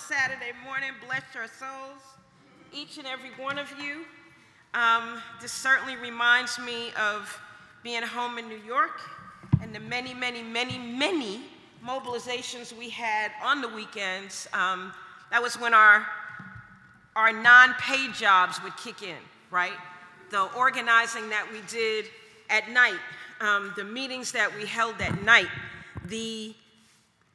Saturday morning. Bless your souls, each and every one of you. This certainly reminds me of being home in New York and the many, many, many, many mobilizations we had on the weekends. That was when our non-paid jobs would kick in, right? The organizing that we did at night, the meetings that we held at night, the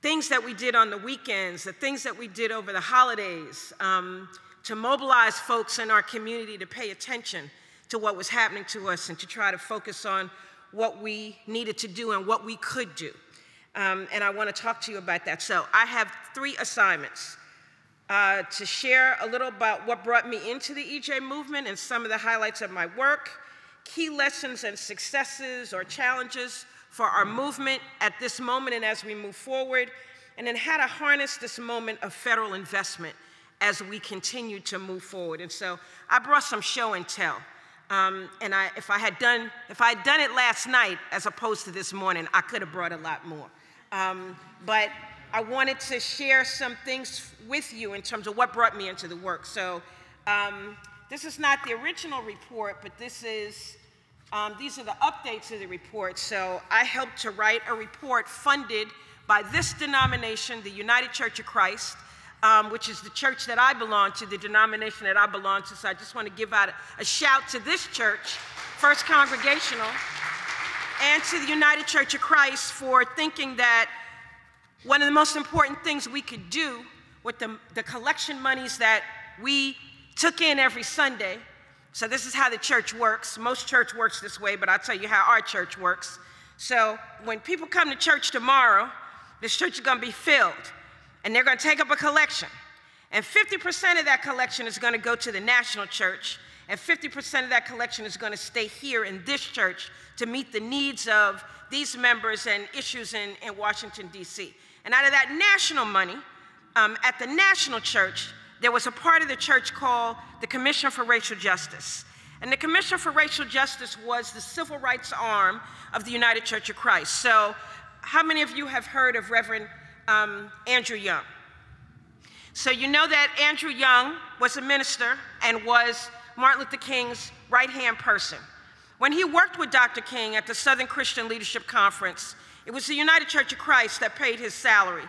things that we did on the weekends, the things that we did over the holidays, to mobilize folks in our community to pay attention to what was happening to us and to try to focus on what we needed to do and what we could do. And I want to talk to you about that. So I have 3 assignments to share a little about what brought me into the EJ movement and some of the highlights of my work, key lessons and successes or challenges for our movement at this moment and as we move forward, and then how to harness this moment of federal investment as we continue to move forward. And so I brought some show and tell. If I had done it last night as opposed to this morning, I could have brought a lot more. But I wanted to share some things with you in terms of what brought me into the work. So this is not the original report, but this is these are the updates to the report. So I helped to write a report funded by this denomination, the United Church of Christ, which is the church that I belong to, the denomination that I belong to. So I just want to give out a shout to this church, First Congregational, and to the United Church of Christ for thinking that one of the most important things we could do with the collection monies that we took in every Sunday. So this is how the church works. Most church works this way, but I'll tell you how our church works. So when people come to church tomorrow, this church is going to be filled, and they're going to take up a collection. And 50% of that collection is going to go to the national church, and 50% of that collection is going to stay here in this church to meet the needs of these members and issues in Washington, D.C. And out of that national money, at the national church, there was a part of the church called the Commission for Racial Justice. And the Commission for Racial Justice was the civil rights arm of the United Church of Christ. So how many of you have heard of Reverend Andrew Young? So you know that Andrew Young was a minister and was Martin Luther King's right-hand person. When he worked with Dr. King at the Southern Christian Leadership Conference, it was the United Church of Christ that paid his salary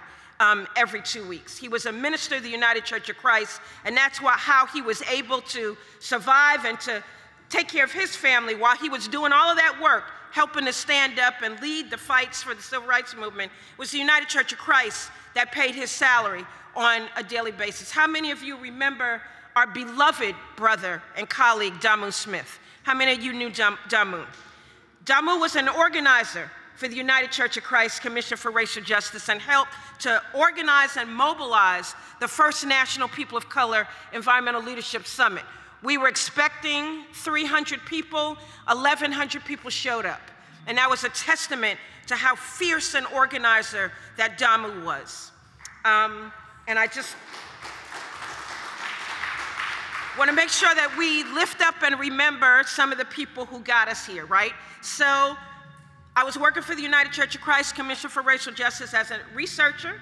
every 2 weeks. He was a minister of the United Church of Christ, and that's how he was able to survive and to take care of his family while he was doing all of that work, helping to stand up and lead the fights for the civil rights movement. It was the United Church of Christ that paid his salary on a daily basis. How many of you remember our beloved brother and colleague, Damu Smith? How many of you knew Damu? Damu was an organizer for the United Church of Christ Commission for Racial Justice and helped to organize and mobilize the first National People of Color Environmental Leadership Summit. We were expecting 300 people, 1,100 people showed up. And that was a testament to how fierce an organizer that Damu was. And I just want to make sure that we lift up and remember some of the people who got us here, right? So I was working for the United Church of Christ Commission for Racial Justice as a researcher,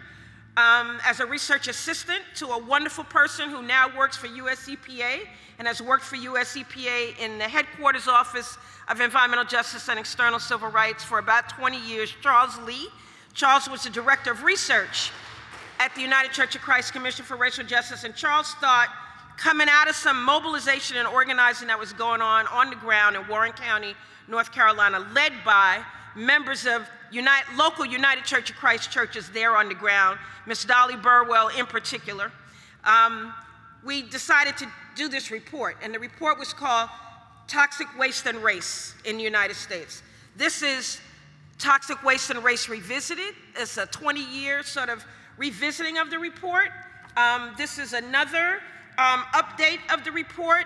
as a research assistant to a wonderful person who now works for US EPA and has worked for US EPA in the headquarters office of Environmental Justice and External Civil Rights for about 20 years, Charles Lee. Charles was the director of research at the United Church of Christ Commission for Racial Justice, and Charles thought, coming out of some mobilization and organizing that was going on the ground in Warren County, North Carolina, led by members of local United Church of Christ churches there on the ground, Miss Dolly Burwell in particular, we decided to do this report, and the report was called Toxic Waste and Race in the United States. This is Toxic Waste and Race Revisited. It's a 20-year sort of revisiting of the report. This is another update of the report.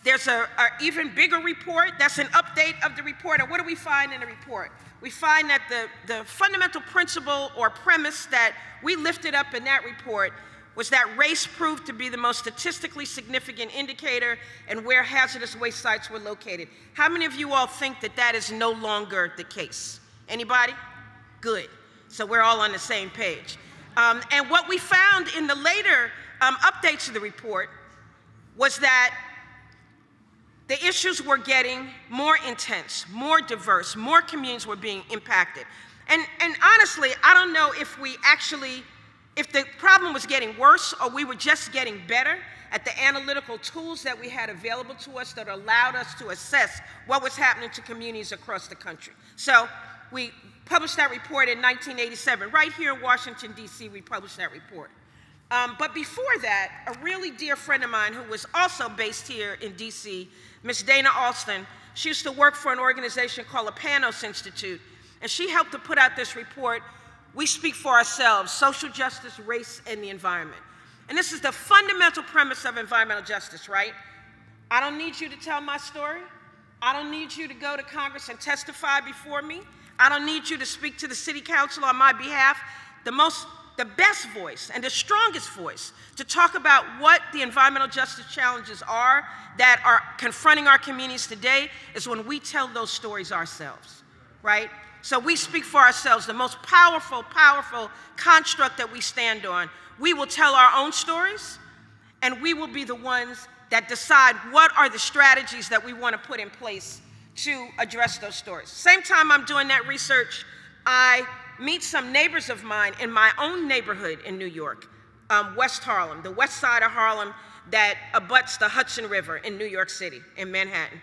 There's an even bigger report that's an update of the report. And what do we find in the report? We find that the fundamental principle or premise that we lifted up in that report was that race proved to be the most statistically significant indicator and where hazardous waste sites were located. How many of you all think that that is no longer the case? Anybody? Good. So we're all on the same page. And what we found in the later updates of the report was that the issues were getting more intense, more diverse, more communities were being impacted. And honestly, I don't know if if the problem was getting worse or we were just getting better at the analytical tools that we had available to us that allowed us to assess what was happening to communities across the country. So we published that report in 1987. Right here in Washington, D.C., we published that report. But before that, a really dear friend of mine who was also based here in D.C., Miss Dana Alston, she used to work for an organization called the Panos Institute, and she helped to put out this report, We Speak for Ourselves, Social Justice, Race, and the Environment. And this is the fundamental premise of environmental justice, right? I don't need you to tell my story. I don't need you to go to Congress and testify before me. I don't need you to speak to the city council on my behalf. The best voice and the strongest voice to talk about what the environmental justice challenges are that are confronting our communities today is when we tell those stories ourselves, right? So we speak for ourselves, the most powerful construct that we stand on. We will tell our own stories, and we will be the ones that decide what are the strategies that we want to put in place to address those stories. Same time I'm doing that research, I meet some neighbors of mine in my own neighborhood in New York, West Harlem, the west side of Harlem that abuts the Hudson River in New York City, in Manhattan.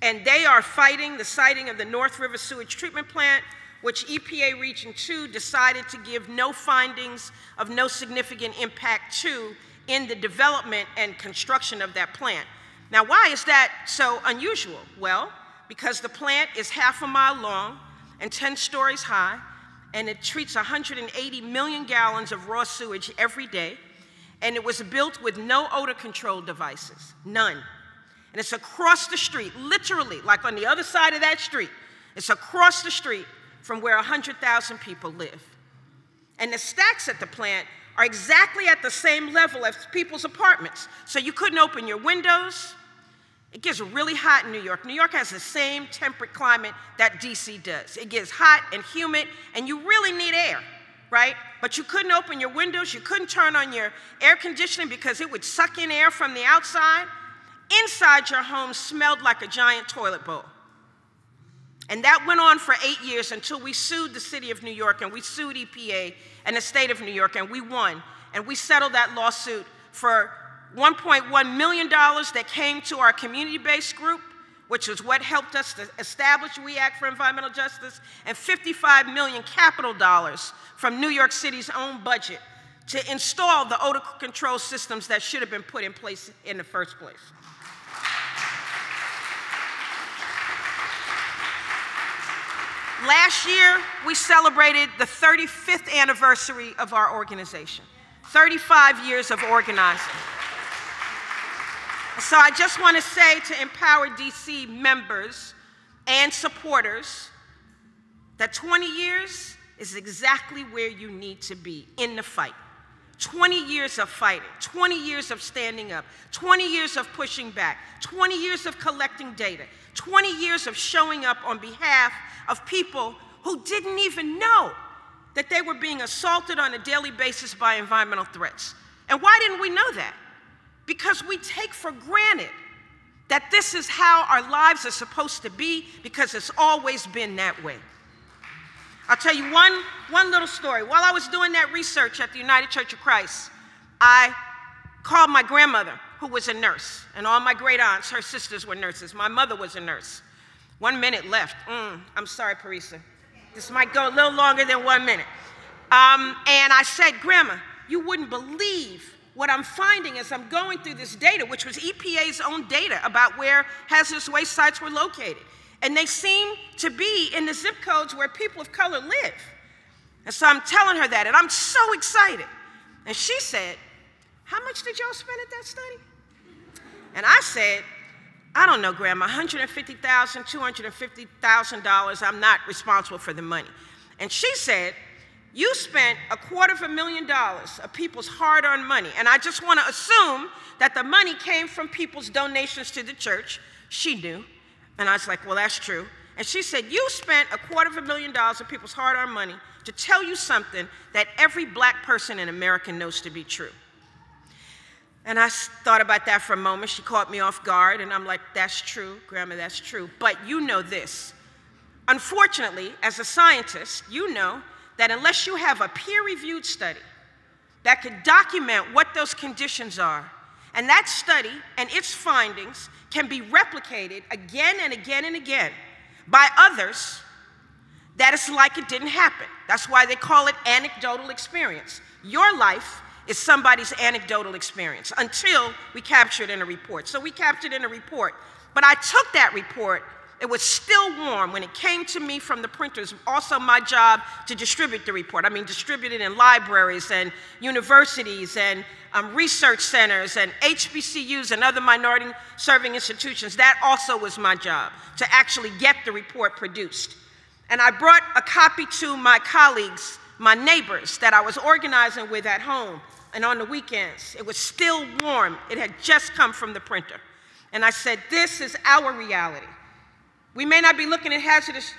And they are fighting the siting of the North River Sewage Treatment Plant, which EPA Region 2 decided to give no findings of no significant impact to in the development and construction of that plant. Now, why is that so unusual? Well, because the plant is half a mile long and 10 stories high, and it treats 180 million gallons of raw sewage every day, and it was built with no odor control devices, none. And it's across the street, literally, like on the other side of that street. It's across the street from where 100,000 people live. And the stacks at the plant are exactly at the same level as people's apartments. So you couldn't open your windows. It gets really hot in New York. New York has the same temperate climate that DC does. It gets hot and humid, and you really need air, right? But you couldn't open your windows. You couldn't turn on your air conditioning because it would suck in air from the outside. Inside your home smelled like a giant toilet bowl. And that went on for 8 years until we sued the city of New York, and we sued EPA and the state of New York, and we won. And we settled that lawsuit for $1.1 million that came to our community-based group, which is what helped us to establish We Act for Environmental Justice, and $55 million capital dollars from New York City's own budget to install the odor control systems that should have been put in place in the first place. Last year, we celebrated the 35th anniversary of our organization, 35 years of organizing. So I just want to say to Empower DC members and supporters that 20 years is exactly where you need to be in the fight. 20 years of fighting, 20 years of standing up, 20 years of pushing back, 20 years of collecting data, 20 years of showing up on behalf of people who didn't even know that they were being assaulted on a daily basis by environmental threats. And why didn't we know that? Because we take for granted that this is how our lives are supposed to be because it's always been that way. I'll tell you one little story. While I was doing that research at the United Church of Christ, I called my grandmother, who was a nurse, and all my great aunts, her sisters were nurses. My mother was a nurse. 1 minute left. I'm sorry, Parisa. This might go a little longer than 1 minute. And I said, Grandma, you wouldn't believe what I'm finding as I'm going through this data, which was EPA's own data about where hazardous waste sites were located. And they seem to be in the zip codes where people of color live. And so I'm telling her that, and I'm so excited. And she said, how much did y'all spend at that study? And I said, I don't know, Grandma, $150,000, $250,000, I'm not responsible for the money. And she said, you spent $250,000 of people's hard-earned money, and I just want to assume that the money came from people's donations to the church. She knew, and I was like, well, that's true. And she said, you spent $250,000 of people's hard-earned money to tell you something that every black person in America knows to be true. And I thought about that for a moment. She caught me off guard, and I'm like, that's true, Grandma, that's true. But you know this. Unfortunately, as a scientist, you know that unless you have a peer-reviewed study that could document what those conditions are, and that study and its findings can be replicated again and again and again by others, that it's like it didn't happen. That's why they call it anecdotal experience. Your life is somebody's anecdotal experience until we capture it in a report. So we captured it in a report, but I took that report. It was still warm when it came to me from the printers. Also my job to distribute the report. I mean, distribute it in libraries and universities and research centers and HBCUs and other minority serving institutions. That also was my job, to actually get the report produced. And I brought a copy to my colleagues, my neighbors that I was organizing with at home and on the weekends. It was still warm. It had just come from the printer. And I said, this is our reality. We may not be looking at hazardous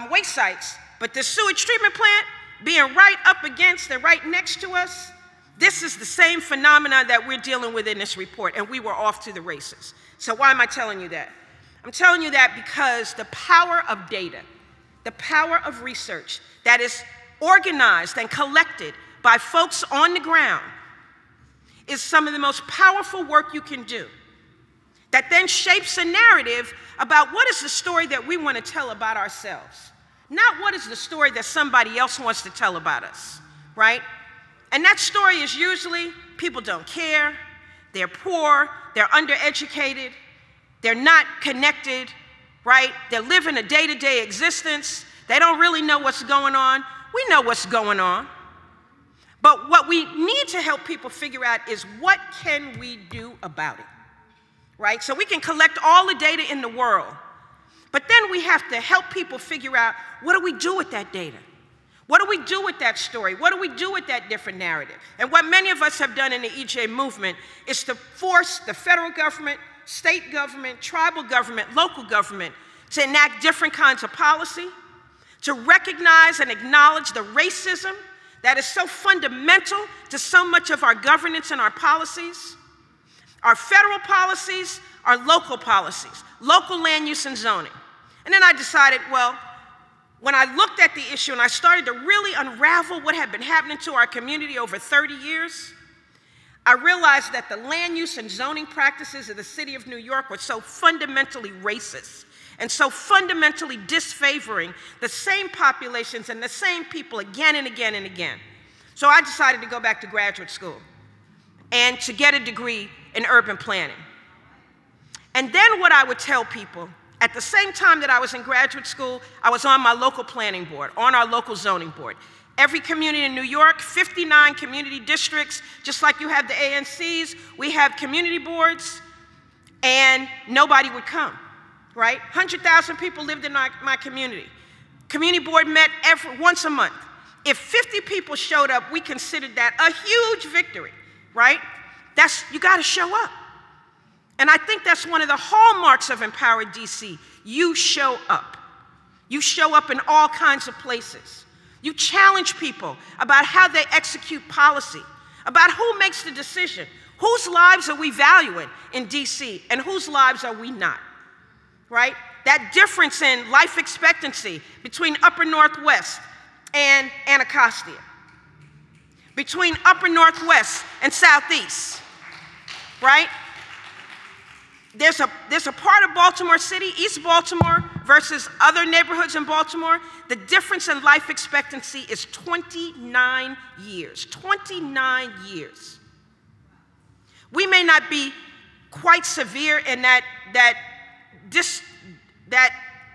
waste sites, but the sewage treatment plant being right up against and right next to us, this is the same phenomenon that we're dealing with in this report, and we were off to the races. So why am I telling you that? I'm telling you that because the power of data, the power of research that is organized and collected by folks on the ground is some of the most powerful work you can do, that then shapes a narrative about what is the story that we want to tell about ourselves, not what is the story that somebody else wants to tell about us, right? And that story is usually people don't care, they're poor, they're undereducated, they're not connected, right? They're living a day-to-day existence. They don't really know what's going on. We know what's going on. But what we need to help people figure out is what can we do about it, right? So we can collect all the data in the world, but then we have to help people figure out, what do we do with that data? What do we do with that story? What do we do with that different narrative? And what many of us have done in the EJ movement is to force the federal government, state government, tribal government, local government to enact different kinds of policy, to recognize and acknowledge the racism that is so fundamental to so much of our governance and our policies, our federal policies, our local policies, local land use and zoning. And then I decided, well, when I looked at the issue and I started to really unravel what had been happening to our community over 30 years, I realized that the land use and zoning practices of the city of New York were so fundamentally racist and so fundamentally disfavoring the same populations and the same people again and again and again. So I decided to go back to graduate school and to get a degree in urban planning. And then what I would tell people, at the same time that I was in graduate school, I was on my local planning board, on our local zoning board. Every community in New York, 59 community districts, just like you have the ANCs, we have community boards, and nobody would come, right? 100,000 people lived in my community. Community board met once a month. If 50 people showed up, we considered that a huge victory, right? You gotta show up. And I think that's one of the hallmarks of Empowered DC. You show up. You show up in all kinds of places. You challenge people about how they execute policy, about who makes the decision, whose lives are we valuing in DC and whose lives are we not, right? That difference in life expectancy between Upper Northwest and Anacostia, between Upper Northwest and Southeast, right? There's a part of Baltimore City, East Baltimore versus other neighborhoods in Baltimore. The difference in life expectancy is 29 years, 29 years. We may not be quite severe in that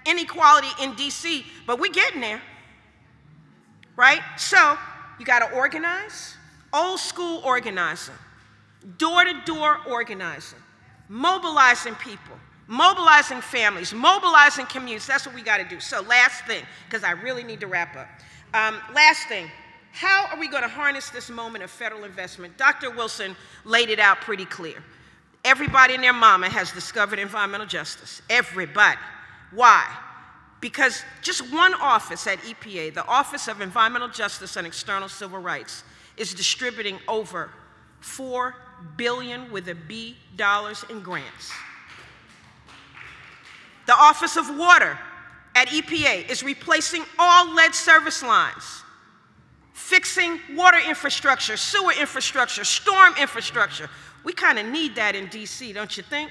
inequality in DC, but we're getting there, right? So you gotta organize, old school organizing, door-to-door organizing, mobilizing people, mobilizing families, mobilizing communities. That's what we got to do. So last thing, because I really need to wrap up. Last thing, how are we going to harness this moment of federal investment? Dr. Wilson laid it out pretty clear. Everybody and their mama has discovered environmental justice. Everybody. Why? because just one office at EPA, the Office of Environmental Justice and External Civil Rights, is distributing over $4 billion with a B dollars in grants. The Office of Water at EPA is replacing all lead service lines, fixing water infrastructure, sewer infrastructure, storm infrastructure. We kind of need that in DC, don't you think?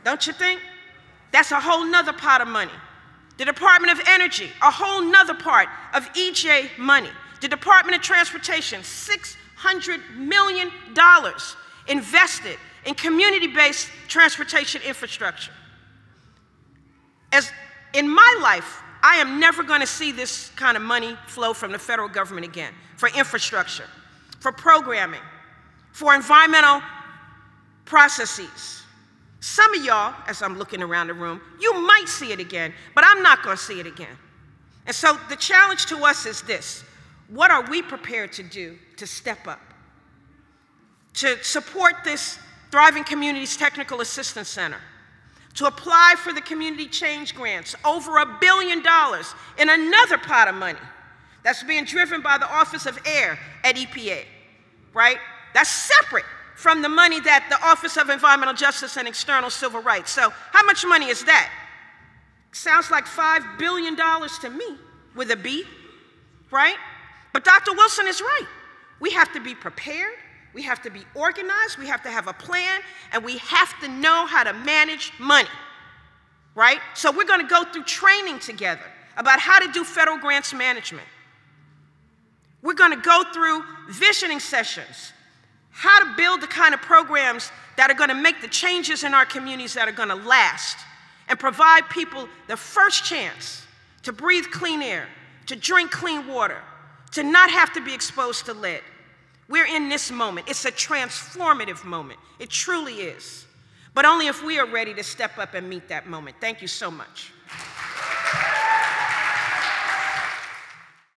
Don't you think? That's a whole nother pot of money. The Department of Energy, a whole nother part of EJ money. The Department of Transportation, $600 million invested in community-based transportation infrastructure. As in my life, I am never going to see this kind of money flow from the federal government again for infrastructure, for programming, for environmental processes. Some of y'all, as I'm looking around the room, you might see it again, but I'm not going to see it again. And so the challenge to us is this: what are we prepared to do to step up, to support this Thriving Communities Technical Assistance Center, to apply for the community change grants, over $1 billion in another pot of money that's being driven by the Office of Air at EPA, right? That's separate from the money that the Office of Environmental Justice and External Civil Rights. So how much money is that? Sounds like $5 billion to me, with a B, right? But Dr. Wilson is right. We have to be prepared, we have to be organized, we have to have a plan, and we have to know how to manage money, right? So we're going to go through training together about how to do federal grants management. We're going to go through visioning sessions, how to build the kind of programs that are going to make the changes in our communities that are going to last and provide people the first chance to breathe clean air, to drink clean water, to not have to be exposed to lead. We're in this moment. It's a transformative moment. It truly is. But only if we are ready to step up and meet that moment. Thank you so much.